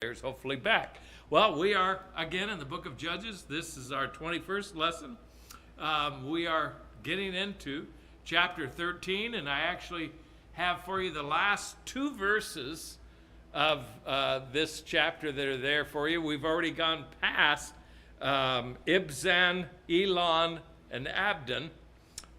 There's hopefully back. Well, we are again in the book of Judges. This is our 21st lesson. We are getting into chapter 13, and I actually have for you the last two verses of this chapter that are there for you. We've already gone past Ibzan, Elon, and Abdon,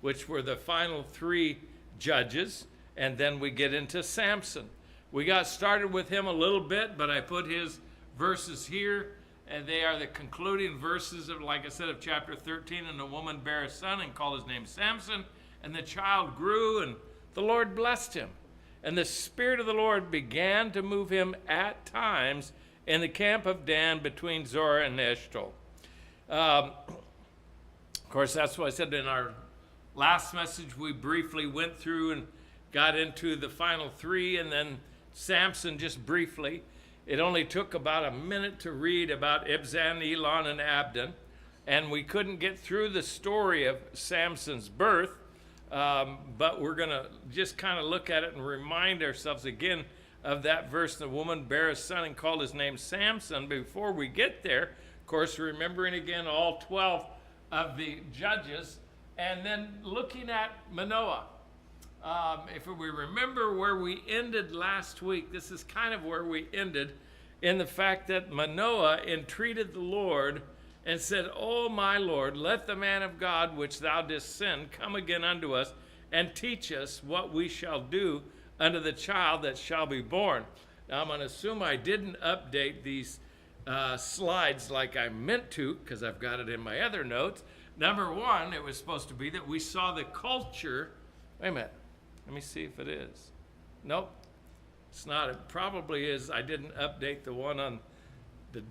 which were the final three judges, and then we get into Samson. We got started with him a little bit, but I put his verses here, and they are the concluding verses of, like I said, of chapter 13. And the woman bare a son and called his name Samson, and the child grew, and the Lord blessed him. And the Spirit of the Lord began to move him at times in the camp of Dan between Zorah and Eshtaol. Of course, that's what I said in our last message. We briefly went through and got into the final three, and then Samson just briefly. It only took about a minute to read about Ibzan, Elon, and Abdon, and we couldn't get through the story of Samson's birth, but we're going to just kind of look at it and remind ourselves again of that verse. The woman bare a son and called his name Samson. Before we get there, of course, remembering again all 12 of the judges, and then looking at Manoah. If we remember where we ended last week, this is kind of where we ended, in the fact that Manoah entreated the Lord and said, "O my Lord, let the man of God which thou didst send come again unto us, and teach us what we shall do unto the child that shall be born." Now I'm going to assume I didn't update these slides like I meant to, because I've got it in my other notes. Number one, it was supposed to be that we saw the culture. Wait a minute. Let me see if it is. Nope, it's not. It probably is. I didn't update the one on the,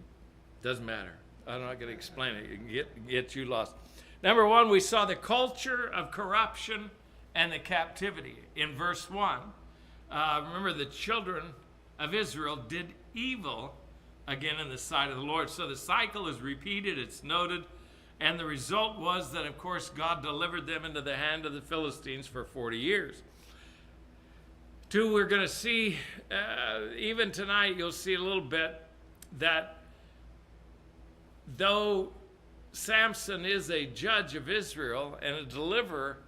doesn't matter. I'm not going to explain it. You can get you lost. Number one, we saw the culture of corruption and the captivity. In verse 1, remember the children of Israel did evil again in the sight of the Lord. So the cycle is repeated, it's noted, and the result was that, of course, God delivered them into the hand of the Philistines for 40 years. Two, we're going to see, even tonight, you'll see a little bit that though Samson is a judge of Israel and a deliverer,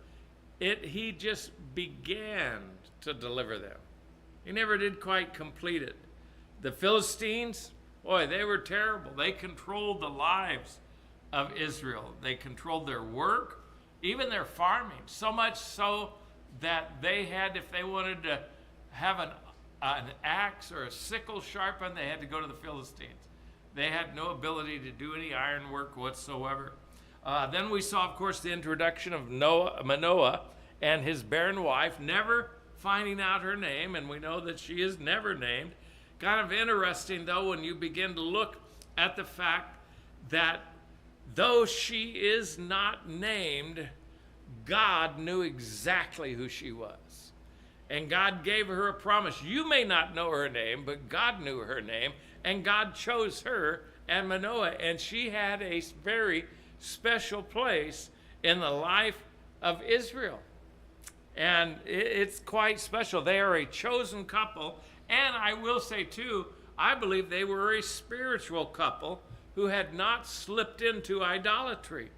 he just began to deliver them. He never did quite complete it. The Philistines, boy, they were terrible. They controlled the lives of Israel. They controlled their work, even their farming, so much so that they had, if they wanted to have an axe or a sickle sharpened, they had to go to the Philistines. They had no ability to do any iron work whatsoever. Then we saw, of course, the introduction of Manoah and his barren wife, never finding out her name, and we know that she is never named. Kind of interesting, though, when you begin to look at the fact that though she is not named, God knew exactly who she was. And God gave her a promise. You may not know her name, but God knew her name, and God chose her and Manoah, and she had a very special place in the life of Israel. And it's quite special. They are a chosen couple, and I will say, too, I believe they were a spiritual couple who had not slipped into idolatry.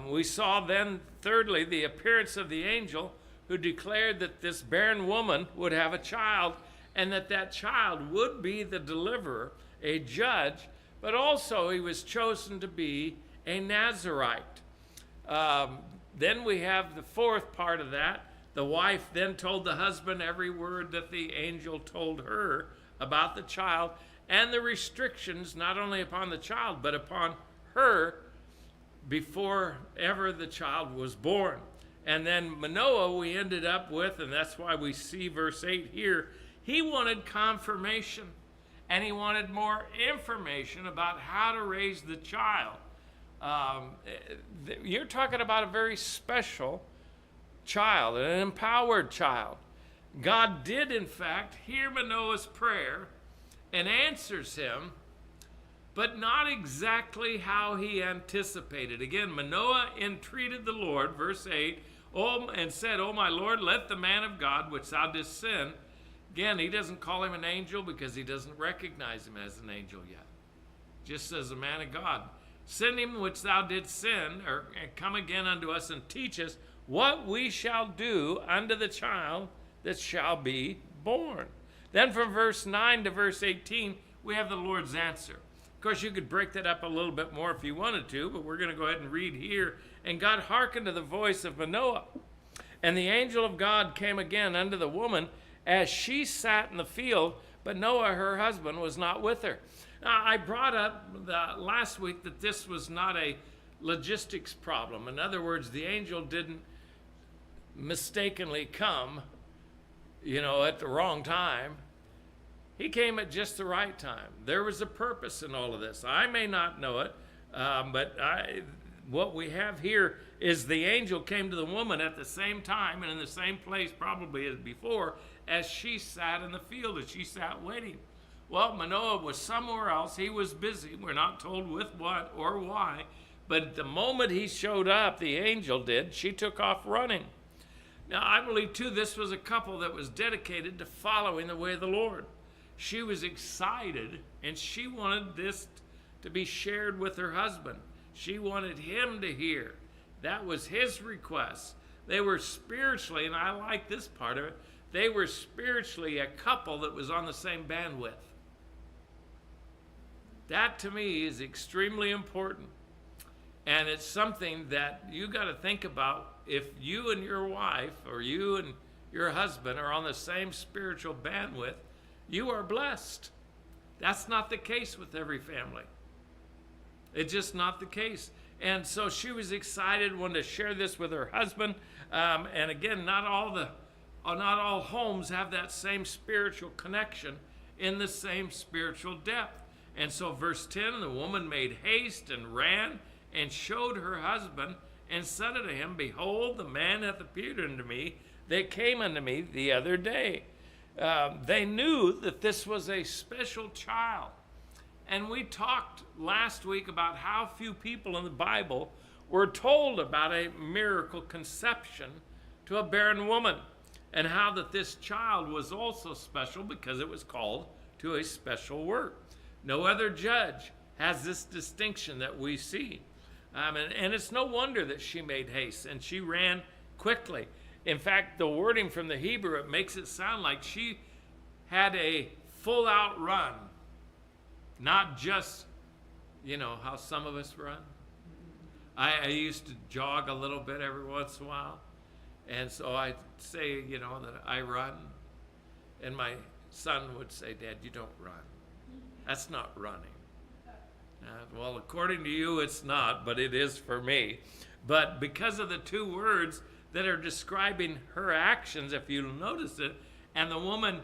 We saw then, thirdly, the appearance of the angel who declared that this barren woman would have a child, and that child would be the deliverer, a judge, but also he was chosen to be a Nazirite. Then we have the fourth part of that. The wife then told the husband every word that the angel told her about the child, and the restrictions not only upon the child, but upon her before ever the child was born. And then Manoah we ended up with, and that's why we see verse 8 here, he wanted confirmation, and he wanted more information about how to raise the child. You're talking about a very special child, an empowered child. God did, in fact, hear Manoah's prayer and answers him, but not exactly how he anticipated. Again, Manoah entreated the Lord, verse 8, and said, "O my Lord, let the man of God which thou didst send Again, he doesn't call him an angel because he doesn't recognize him as an angel yet. Just as a man of God. Send him which thou didst send, or come again unto us and teach us what we shall do unto the child that shall be born. Then from verse 9 to verse 18, we have the Lord's answer. Of course, you could break that up a little bit more if you wanted to, but we're going to go ahead and read here. And God hearkened to the voice of Manoah. And the angel of God came again unto the woman as she sat in the field, but Noah, her husband, was not with her. Now, I brought up last week that this was not a logistics problem. In other words, the angel didn't mistakenly come, at the wrong time. He came at just the right time. There was a purpose in all of this. I may not know it, but what we have here is the angel came to the woman at the same time and in the same place probably as before as she sat in the field, as she sat waiting. Well, Manoah was somewhere else. He was busy. We're not told with what or why. But the moment he showed up, the angel did, she took off running. Now, I believe, too, this was a couple that was dedicated to following the way of the Lord. She was excited, and she wanted this to be shared with her husband. She wanted him to hear. That was his request. They were spiritually, and I like this part of it, they were spiritually a couple that was on the same bandwidth. That, to me, is extremely important. And it's something that you got to think about. If you and your wife or you and your husband are on the same spiritual bandwidth, you are blessed. That's not the case with every family. It's just not the case. And so she was excited, wanted to share this with her husband. And again, not all homes have that same spiritual connection in the same spiritual depth. And so verse 10, the woman made haste and ran and showed her husband and said unto him, Behold, the man hath appeared unto me that came unto me the other day. They knew that this was a special child. And we talked last week about how few people in the Bible were told about a miracle conception to a barren woman, and how that this child was also special because it was called to a special work. No other judge has this distinction that we see. And it's no wonder that she made haste and she ran quickly. In fact, the wording from the Hebrew, it makes it sound like she had a full-out run. Not just, how some of us run. I used to jog a little bit every once in a while. And so I'd say, that I run. And my son would say, Dad, you don't run. That's not running. Well, according to you, it's not, but it is for me. But because of the two words that are describing her actions, if you notice it, and the woman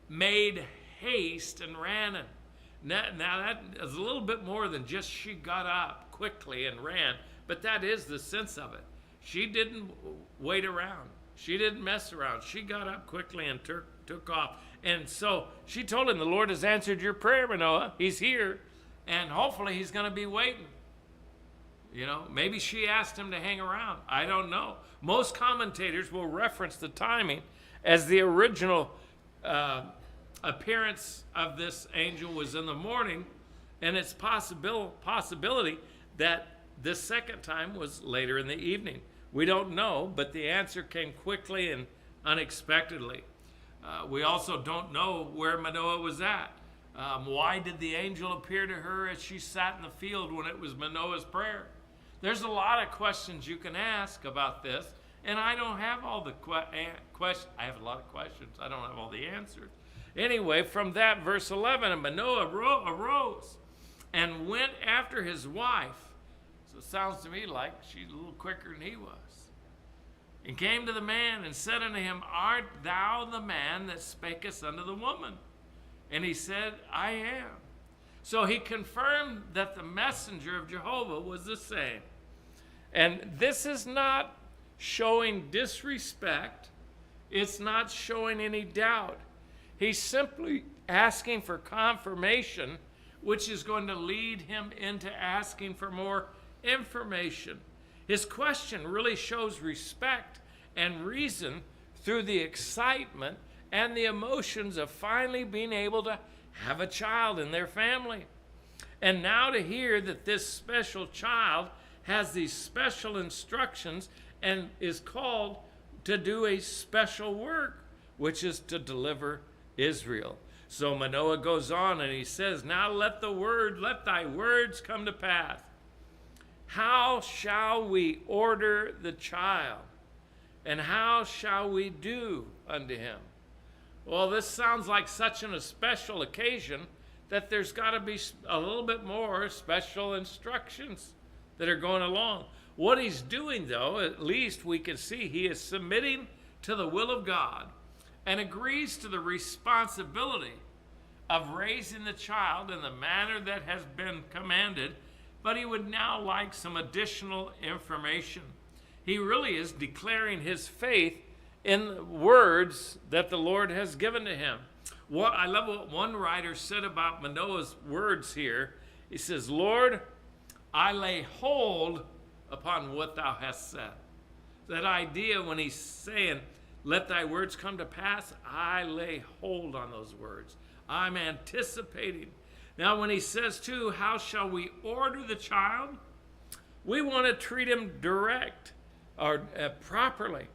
made haste and ran. Now that is a little bit more than just she got up quickly and ran, but that is the sense of it. She didn't wait around. She didn't mess around. She got up quickly and took off. And so she told him, the Lord has answered your prayer, Manoah. He's here. And hopefully he's going to be waiting. Maybe she asked him to hang around. I don't know. Most commentators will reference the timing as the original appearance of this angel was in the morning, and it's possibility that the second time was later in the evening. We don't know, but the answer came quickly and unexpectedly. We also don't know where Manoah was at. Why did the angel appear to her as she sat in the field when it was Manoah's prayer? There's a lot of questions you can ask about this, and I don't have all the questions. I have a lot of questions. I don't have all the answers. Anyway, from that, verse 11, and Manoah arose and went after his wife. So it sounds to me like she's a little quicker than he was. And came to the man and said unto him, Art thou the man that spakest unto the woman? And he said, I am. So he confirmed that the messenger of Jehovah was the same. And this is not showing disrespect. It's not showing any doubt. He's simply asking for confirmation, which is going to lead him into asking for more information. His question really shows respect and reason through the excitement and the emotions of finally being able to have a child in their family. And now to hear that this special child has these special instructions and is called to do a special work, which is to deliver Israel. So Manoah goes on and he says, now let thy words come to pass. How shall we order the child? And how shall we do unto him? Well, this sounds like such a special occasion that there's got to be a little bit more special instructions that are going along. What he's doing, though, at least we can see he is submitting to the will of God and agrees to the responsibility of raising the child in the manner that has been commanded, but he would now like some additional information. He really is declaring his faith in the words that the Lord has given to him. I love what one writer said about Manoah's words here. He says, Lord, I lay hold upon what thou hast said. That idea when he's saying, let thy words come to pass, I lay hold on those words. I'm anticipating. Now when he says too, how shall we order the child? We want to treat him direct or properly.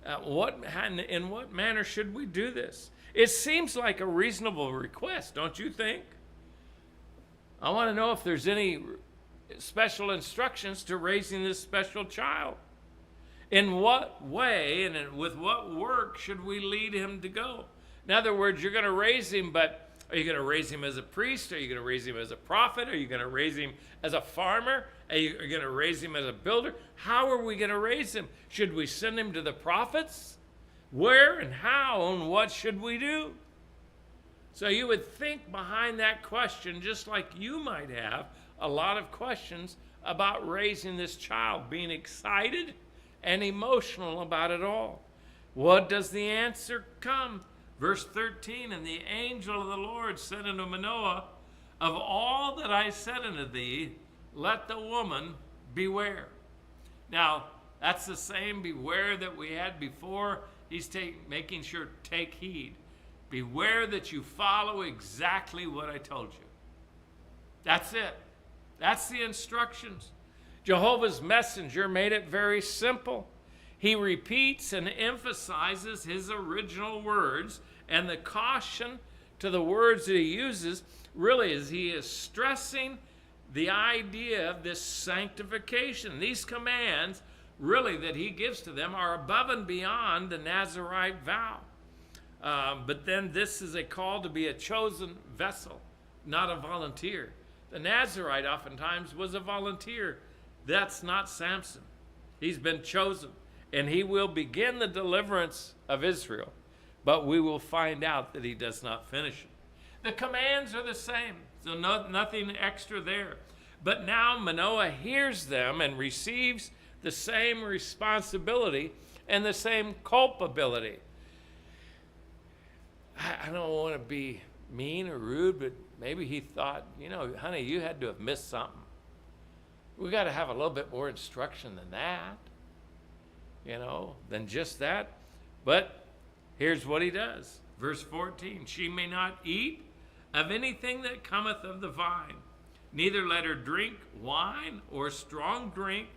In what manner should we do this? It seems like a reasonable request, don't you think? I want to know if there's any special instructions to raising this special child. In what way and with what work should we lead him to go? In other words, you're going to raise him, but are you going to raise him as a priest? Are you going to raise him as a prophet? Are you going to raise him as a farmer? Are you going to raise him as a builder? How are we going to raise him? Should we send him to the prophets? Where and how and what should we do? So you would think behind that question, just like you might have a lot of questions about raising this child, being excited and emotional about it all. What does the answer come? Verse 13, and the angel of the Lord said unto Manoah, of all that I said unto thee, let the woman beware. Now, that's the same beware that we had before. He's making sure, take heed. Beware that you follow exactly what I told you. That's it. That's the instructions. Jehovah's messenger made it very simple. He repeats and emphasizes his original words, and the caution to the words that he uses really is he is stressing the idea of this sanctification. These commands really that he gives to them are above and beyond the Nazirite vow. But then this is a call to be a chosen vessel, not a volunteer. The Nazirite oftentimes was a volunteer. That's not Samson. He's been chosen, and he will begin the deliverance of Israel, but we will find out that he does not finish it. The commands are the same, so nothing extra there. But now Manoah hears them and receives the same responsibility and the same culpability. I don't want to be mean or rude, but maybe he thought, honey, you had to have missed something. We got to have a little bit more instruction than that, than just that. But here's what he does. Verse 14, she may not eat of anything that cometh of the vine, neither let her drink wine or strong drink,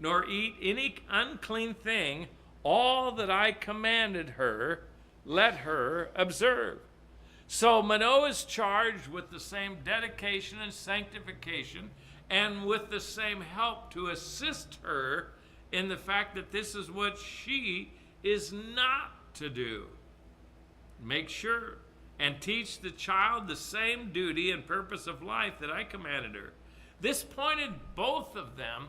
nor eat any unclean thing. All that I commanded her, let her observe. So Manoah is charged with the same dedication and sanctification, and with the same help to assist her in the fact that this is what she is not to do. Make sure and teach the child the same duty and purpose of life that I commanded her. This pointed both of them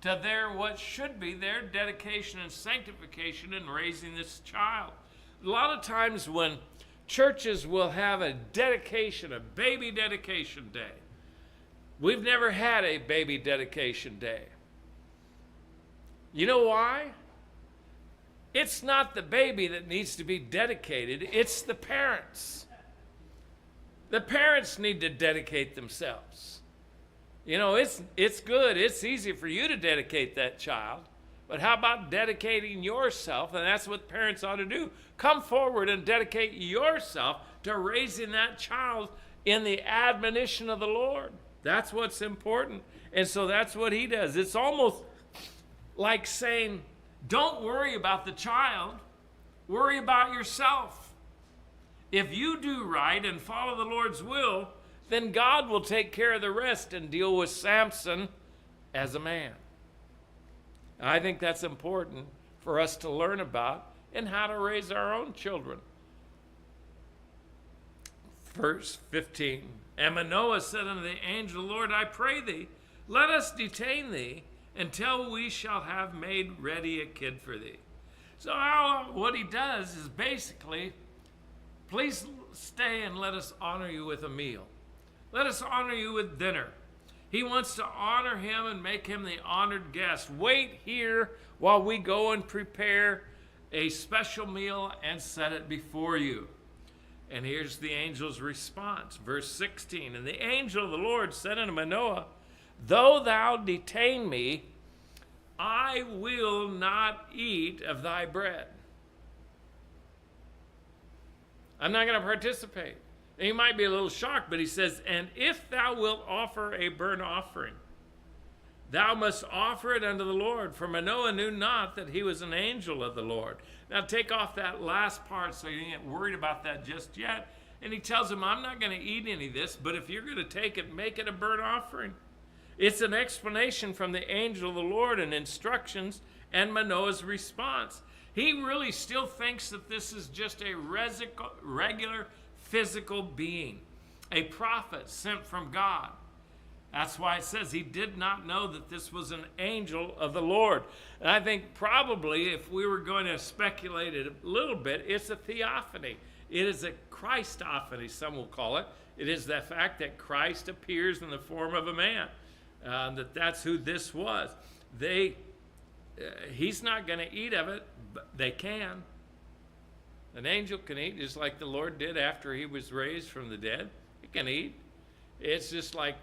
to what should be their dedication and sanctification in raising this child. A lot of times when churches will have a dedication, a baby dedication day, we've never had a baby dedication day. You know why? It's not the baby that needs to be dedicated, it's the parents. The parents need to dedicate themselves. It's good, it's easy for you to dedicate that child But how about dedicating yourself? And that's what parents ought to do. Come forward and dedicate yourself to raising that child in the admonition of the Lord. That's what's important. And so that's what he does. It's almost like saying, don't worry about the child, worry about yourself. If you do right and follow the Lord's will, then God will take care of the rest and deal with Samson as a man. I think that's important for us to learn about and how to raise our own children. Verse 15, and Manoah said unto the angel, Lord, I pray thee, let us detain thee until we shall have made ready a kid for thee. So what he does is basically, please stay and let us honor you with a meal. Let us honor you with dinner. He wants to honor him and make him the honored guest. Wait here while we go and prepare a special meal and set it before you. And here's the angel's response. Verse 16, and the angel of the Lord said unto Manoah, though thou detain me, I will not eat of thy bread. I'm not going to participate. And he might be a little shocked, but he says, and if thou wilt offer a burnt offering, thou must offer it unto the Lord. For Manoah knew not that he was an angel of the Lord. Now take off that last part so you don't get worried about that just yet. And he tells him, I'm not going to eat any of this, but if you're going to take it, make it a burnt offering. It's an explanation from the angel of the Lord and instructions and Manoah's response. He really still thinks that this is just a regular physical being, a prophet sent from God. That's why it says he did not know that this was an angel of the Lord. And I think probably if we were going to speculate it a little bit, it's a theophany. It is a Christophany, some will call it. It is the fact that Christ appears in the form of a man. That's who this was. He's not going to eat of it, but they can. An angel can eat just like the Lord did after he was raised from the dead. He can eat. It's just like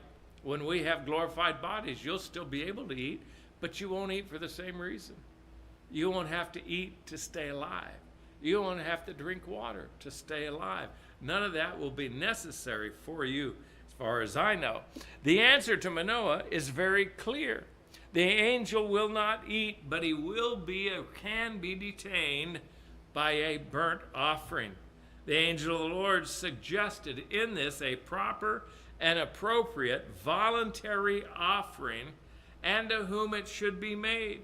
when we have glorified bodies, you'll still be able to eat, but you won't eat for the same reason. You won't have to eat to stay alive. You won't have to drink water to stay alive. None of that will be necessary for you, as far as I know. The answer to Manoah is very clear. The angel will not eat, but he can be detained by a burnt offering. The angel of the Lord suggested in this a proper and appropriate voluntary offering, and to whom it should be made.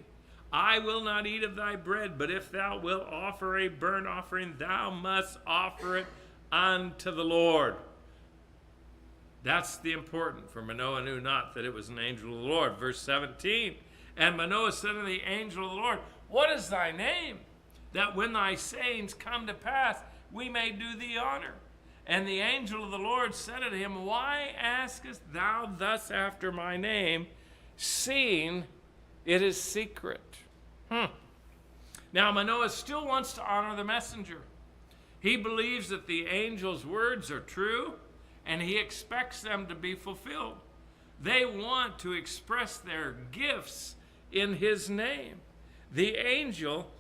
I will not eat of thy bread, but if thou wilt offer a burnt offering, thou must offer it unto the Lord. That's the important, for Manoah knew not that it was an angel of the Lord. Verse 17, and Manoah said unto the angel of the Lord, what is thy name? That when thy sayings come to pass, we may do thee honor. And the angel of the Lord said unto him, why askest thou thus after my name, seeing it is secret? Now Manoah still wants to honor the messenger. He believes that the angel's words are true, and he expects them to be fulfilled. They want to express their gifts in his name. The angel,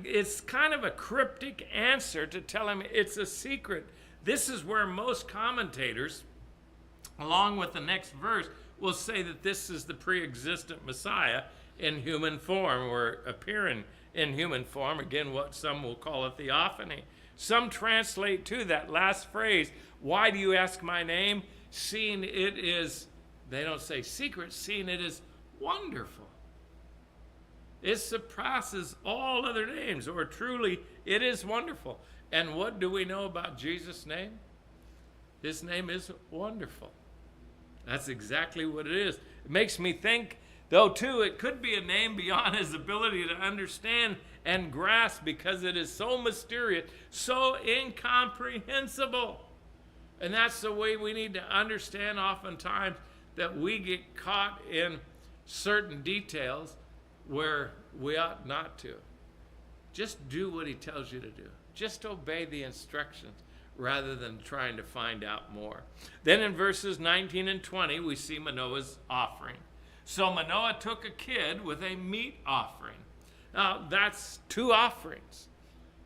it's kind of a cryptic answer to tell him it's a secret. This is where most commentators, along with the next verse, will say that this is the pre-existent Messiah in human form, or appearing in human form. Again, what some will call a theophany. Some translate to that last phrase, why do you ask my name? Seeing it is, they don't say secret, seeing it is wonderful. It surpasses all other names, or truly, it is wonderful. And what do we know about Jesus' name? His name is wonderful. That's exactly what it is. It makes me think, though, too, it could be a name beyond his ability to understand and grasp, because it is so mysterious, so incomprehensible. And that's the way we need to understand oftentimes, that we get caught in certain details where we ought not to. Just do what he tells you to do. Just obey the instructions rather than trying to find out more. Then in verses 19 and 20, we see Manoah's offering. So Manoah took a kid with a meat offering. Now, that's two offerings.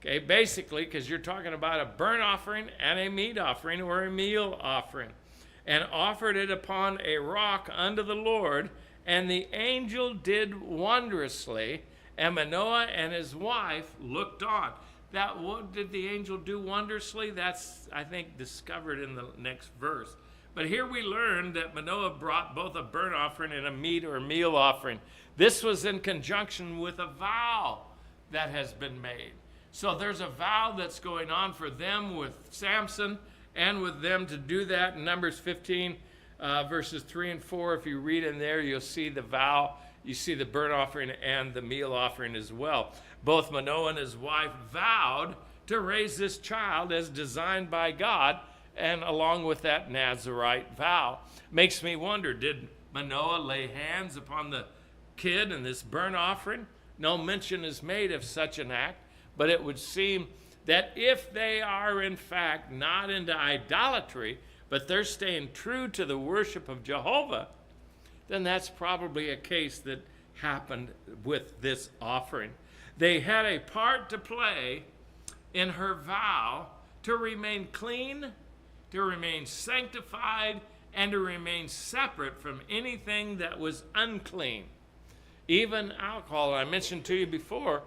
Okay, basically, because you're talking about a burnt offering and a meat offering or a meal offering. And offered it upon a rock unto the Lord. And the angel did wondrously. And Manoah and his wife looked on. That, what did the angel do wondrously? That's, I think, discovered in the next verse. But here we learn that Manoah brought both a burnt offering and a meat or meal offering. This was in conjunction with a vow that has been made. So there's a vow that's going on for them with Samson and with them to do that. In Numbers 15, verses 3 and 4, if you read in there, you'll see the vow. You see the burnt offering and the meal offering as well. Both Manoah and his wife vowed to raise this child as designed by God, and along with that Nazirite vow. Makes me wonder, did Manoah lay hands upon the kid in this burnt offering? No mention is made of such an act, but it would seem that if they are in fact not into idolatry, but they're staying true to the worship of Jehovah, then that's probably a case that happened with this offering. They had a part to play in her vow to remain clean, to remain sanctified, and to remain separate from anything that was unclean. Even alcohol, I mentioned to you before,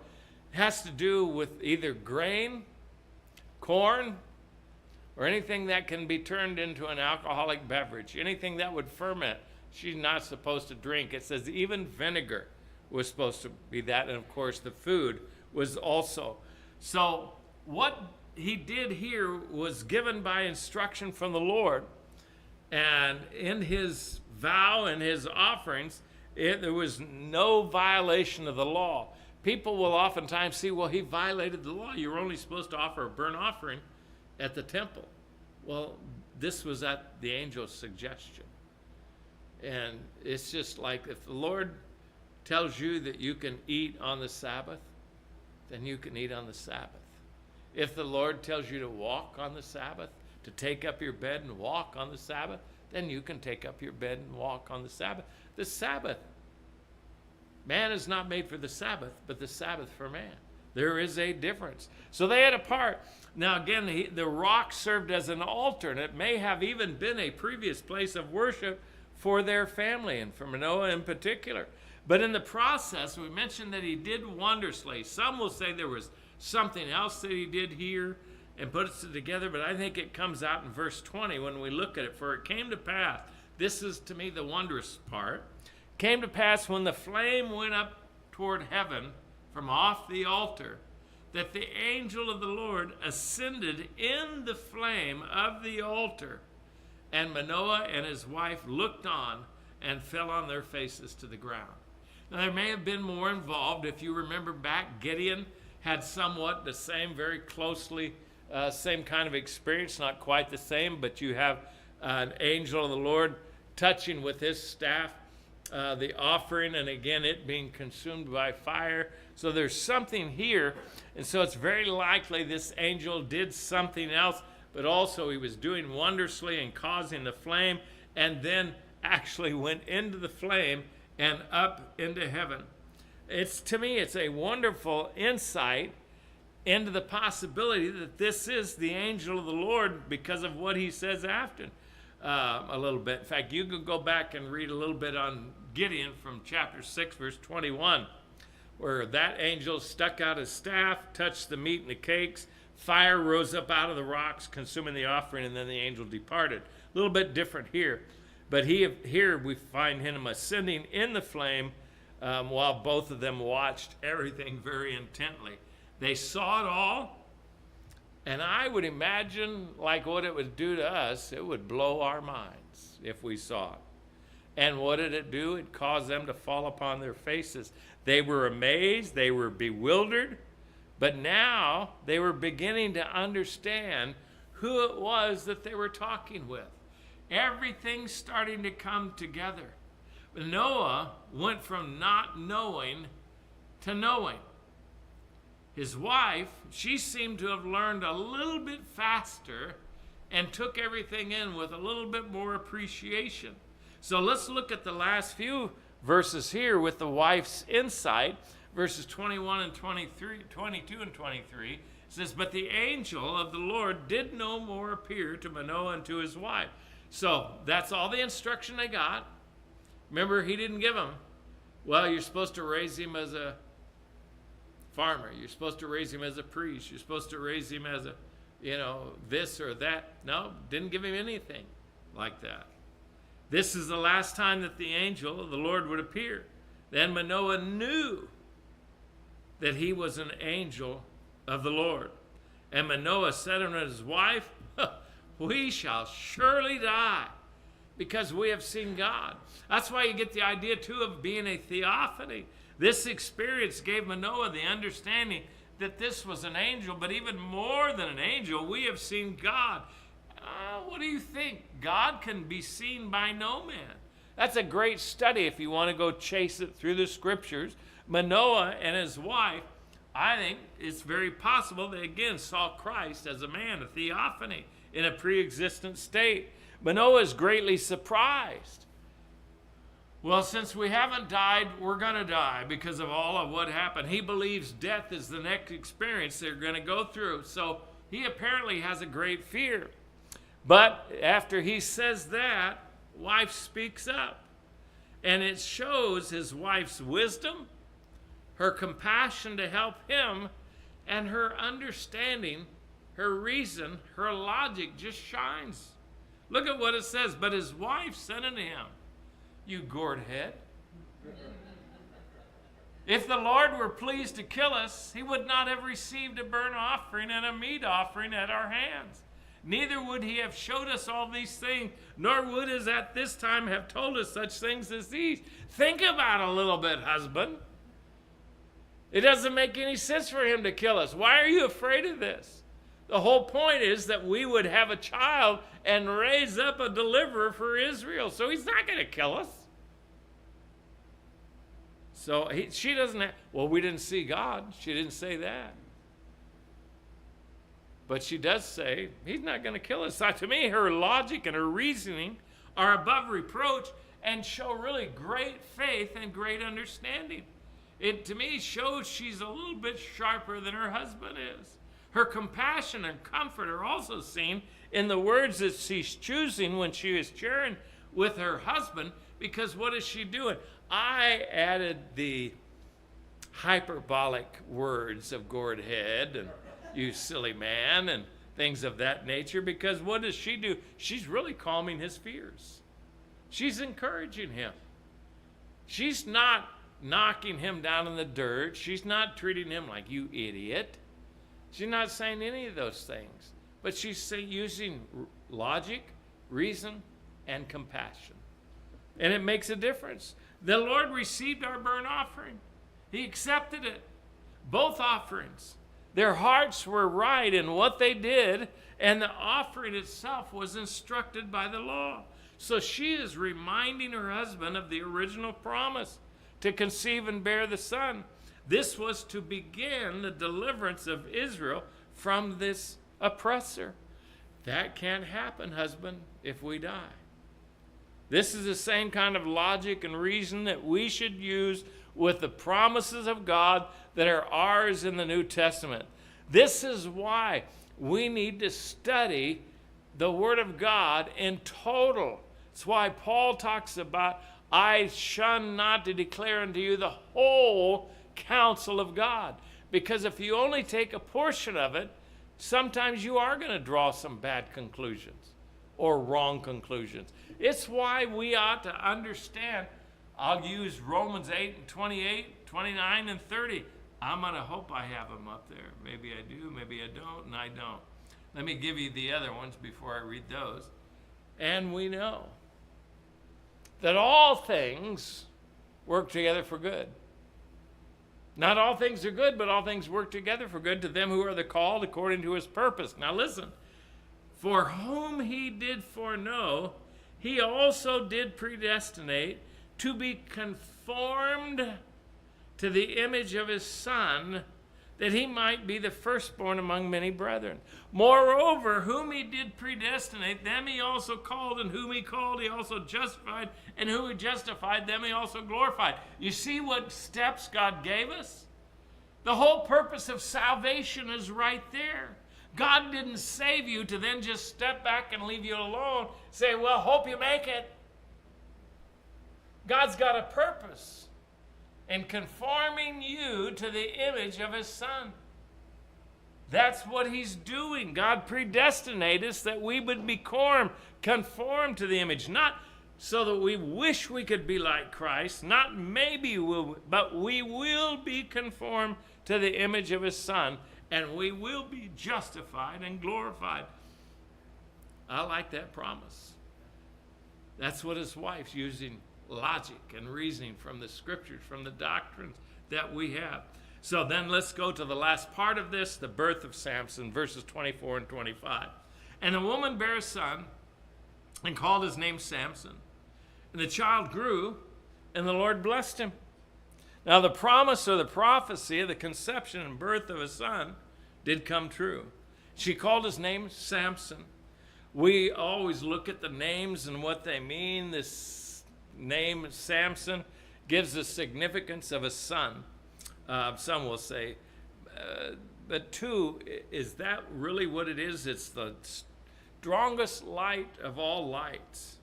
has to do with either grain, corn, or anything that can be turned into an alcoholic beverage, anything that would ferment. She's not supposed to drink. It says even vinegar was supposed to be that, and of course the food was also. So what he did here was given by instruction from the Lord, and in his vow and his offerings, there was no violation of the law. People will oftentimes see, well, he violated the law. You're only supposed to offer a burnt offering at the temple. Well, this was at the angel's suggestion. And it's just like if the Lord tells you that you can eat on the Sabbath, then you can eat on the Sabbath. If the Lord tells you to walk on the Sabbath, to take up your bed and walk on the Sabbath, then you can take up your bed and walk on the Sabbath. The Sabbath, man is not made for the Sabbath, but the Sabbath for man. There is a difference. So they had a part. Now again, the rock served as an altar, and it may have even been a previous place of worship for their family, and for Manoah in particular. But in the process, we mentioned that he did wondrously. Some will say there was something else that he did here and puts it together, but I think it comes out in verse 20 when we look at it. For it came to pass, this is to me the wondrous part, came to pass when the flame went up toward heaven from off the altar, that the angel of the Lord ascended in the flame of the altar, and Manoah and his wife looked on and fell on their faces to the ground. Now, there may have been more involved. If you remember back, Gideon had somewhat the same, very closely, same kind of experience, not quite the same, but you have an angel of the Lord touching with his staff the offering, and again, it being consumed by fire. So there's something here, and so it's very likely this angel did something else, but also he was doing wondrously and causing the flame, and then actually went into the flame and up into heaven. To me, it's a wonderful insight into the possibility that this is the angel of the Lord because of what he says after a little bit. In fact, you could go back and read a little bit on Gideon from chapter 6, verse 21, where that angel stuck out his staff, touched the meat and the cakes, fire rose up out of the rocks, consuming the offering, and then the angel departed. A little bit different here. But here we find him ascending in the flame while both of them watched everything very intently. They saw it all, and I would imagine, like what it would do to us, it would blow our minds if we saw it. And what did it do? It caused them to fall upon their faces. They were amazed, they were bewildered, but now they were beginning to understand who it was that they were talking with. Everything's starting to come together. Noah went from not knowing to knowing. His wife, she seemed to have learned a little bit faster and took everything in with a little bit more appreciation. So let's look at the last few verses here with the wife's insight. Verses 21 and 23, 22 and 23 says, but the angel of the Lord did no more appear to Manoah and to his wife. So that's all the instruction they got. Remember, he didn't give them, well, you're supposed to raise him as a farmer. You're supposed to raise him as a priest. You're supposed to raise him as a, this or that. No, didn't give him anything like that. This is the last time that the angel of the Lord would appear. Then Manoah knew that he was an angel of the Lord. And Manoah said unto his wife, we shall surely die, because we have seen God. That's why you get the idea, too, of being a theophany. This experience gave Manoah the understanding that this was an angel, but even more than an angel, we have seen God. What do you think? God can be seen by no man. That's a great study if you want to go chase it through the scriptures. Manoah and his wife, I think it's very possible they again saw Christ as a man, a theophany, in a pre-existent state. Manoah is greatly surprised. Well, since we haven't died, we're going to die because of all of what happened. He believes death is the next experience they're going to go through. So he apparently has a great fear. But after he says that, wife speaks up. And it shows his wife's wisdom, her compassion to help him, and her understanding, her reason, her logic just shines. Look at what it says. But his wife said unto him, you gourd head, if the Lord were pleased to kill us, he would not have received a burnt offering and a meat offering at our hands. Neither would he have showed us all these things, nor would he at this time have told us such things as these. Think about it a little bit, husband. It doesn't make any sense for him to kill us. Why are you afraid of this? The whole point is that we would have a child and raise up a deliverer for Israel. So he's not going to kill us. So she doesn't have, well, we didn't see God. She didn't say that. But she does say, he's not going to kill us. So to me, her logic and her reasoning are above reproach and show really great faith and great understanding. It, to me, shows she's a little bit sharper than her husband is. Her compassion and comfort are also seen in the words that she's choosing when she is sharing with her husband, because what is she doing? I added the hyperbolic words of gourd head and you silly man and things of that nature, because what does she do? She's really calming his fears. She's encouraging him. She's not knocking him down in the dirt. She's not treating him like, you idiot. She's not saying any of those things. But she's using logic, reason, and compassion. And it makes a difference. The Lord received our burnt offering. He accepted it. Both offerings. Their hearts were right in what they did, and the offering itself was instructed by the law. So she is reminding her husband of the original promise to conceive and bear the son. This was to begin the deliverance of Israel from this oppressor. That can't happen, husband, if we die. This is the same kind of logic and reason that we should use with the promises of God that are ours in the New Testament. This is why we need to study the Word of God in total. It's why Paul talks about, I shun not to declare unto you the whole counsel of God. Because if you only take a portion of it, sometimes you are going to draw some bad conclusions or wrong conclusions. It's why we ought to understand. I'll use Romans 8 and 28, 29 and 30. I'm going to hope I have them up there. Maybe I do, maybe I don't, and I don't. Let me give you the other ones before I read those. And we know that all things work together for good. Not all things are good, but all things work together for good to them who are the called according to his purpose. Now listen. For whom he did foreknow, he also did predestinate to be conformed to the image of his Son, that he might be the firstborn among many brethren. Moreover, whom he did predestinate, them he also called, and whom he called, he also justified, and whom he justified, them he also glorified. You see what steps God gave us? The whole purpose of salvation is right there. God didn't save you to then just step back and leave you alone, say, well, hope you make it. God's got a purpose in conforming you to the image of his Son. That's what he's doing. God predestinated us that we would be conformed to the image, not so that we wish we could be like Christ, not maybe we'll, but we will be conformed to the image of his Son, and we will be justified and glorified. I like that promise. That's what his wife's using logic and reasoning from the scriptures, from the doctrines that we have. So then let's go to the last part of this, the birth of Samson, verses 24 and 25. And the woman bare a son and called his name Samson. And the child grew, and the Lord blessed him. Now the promise or the prophecy of the conception and birth of a son did come true. She called his name Samson. We always look at the names and what they mean. This name Samson gives the significance of a son. Some will say, but two, is that really what it is? It's the strongest light of all lights,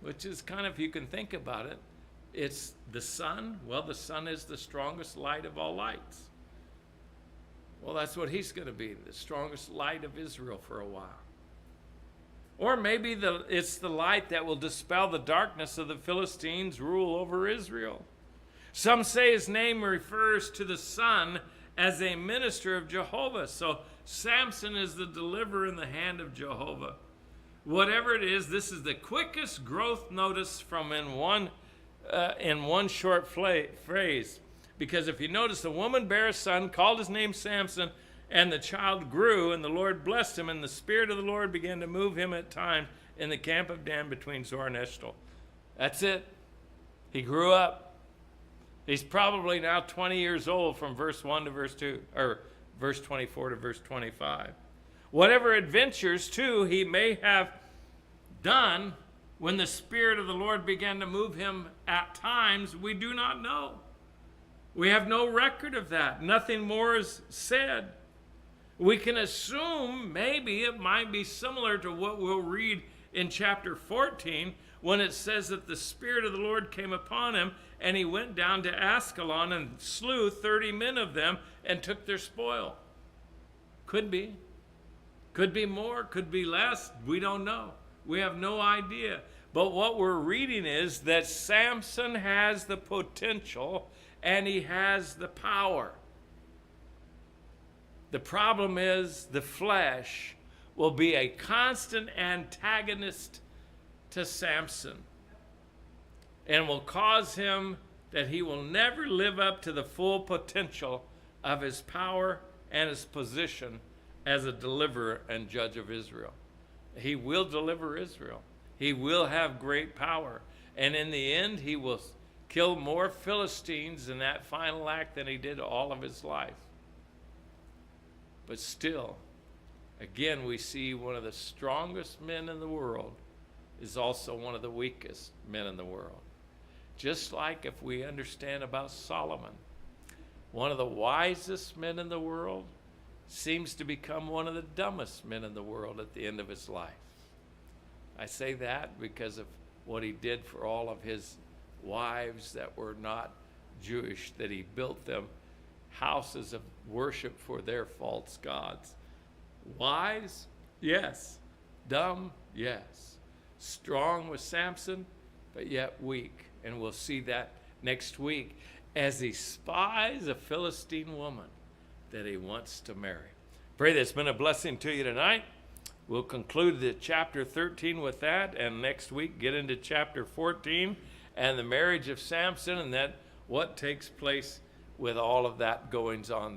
which is kind of, if you can think about it, it's the sun. Well, the sun is the strongest light of all lights. Well, that's what he's going to be, the strongest light of Israel for a while. Or maybe it's the light that will dispel the darkness of the Philistines' rule over Israel. Some say his name refers to the sun as a minister of Jehovah. So Samson is the deliverer in the hand of Jehovah. Whatever it is, this is the quickest growth notice from in one short phrase. Because if you notice, the woman bare a son, called his name Samson, and the child grew, and the Lord blessed him, and the Spirit of the Lord began to move him at times in the camp of Dan between Zorah and Eshtaol. That's it. He grew up. He's probably now 20 years old from verse 1 to verse 2, or verse 24 to verse 25. Whatever adventures, too, he may have done when the Spirit of the Lord began to move him at times, we do not know. We have no record of that. Nothing more is said. We can assume maybe it might be similar to what we'll read in chapter 14 when it says that the Spirit of the Lord came upon him and he went down to Ascalon and slew 30 men of them and took their spoil. Could be. Could be more, could be less. We don't know. We have no idea. But what we're reading is that Samson has the potential and he has the power. The problem is the flesh will be a constant antagonist to Samson and will cause him that he will never live up to the full potential of his power and his position as a deliverer and judge of Israel. He will deliver Israel. He will have great power. And in the end, he will kill more Philistines in that final act than he did all of his life. But still, again, we see one of the strongest men in the world is also one of the weakest men in the world. Just like if we understand about Solomon, one of the wisest men in the world seems to become one of the dumbest men in the world at the end of his life. I say that because of what he did for all of his wives that were not Jewish, that he built them houses of worship for their false gods. Wise? Yes. Dumb? Yes. Strong was Samson, but yet weak. And we'll see that next week as he spies a Philistine woman that he wants to marry. Pray that's been a blessing to you tonight. We'll conclude the chapter 13 with that, and next week get into chapter 14 and the marriage of Samson, and then what takes place with all of that goings on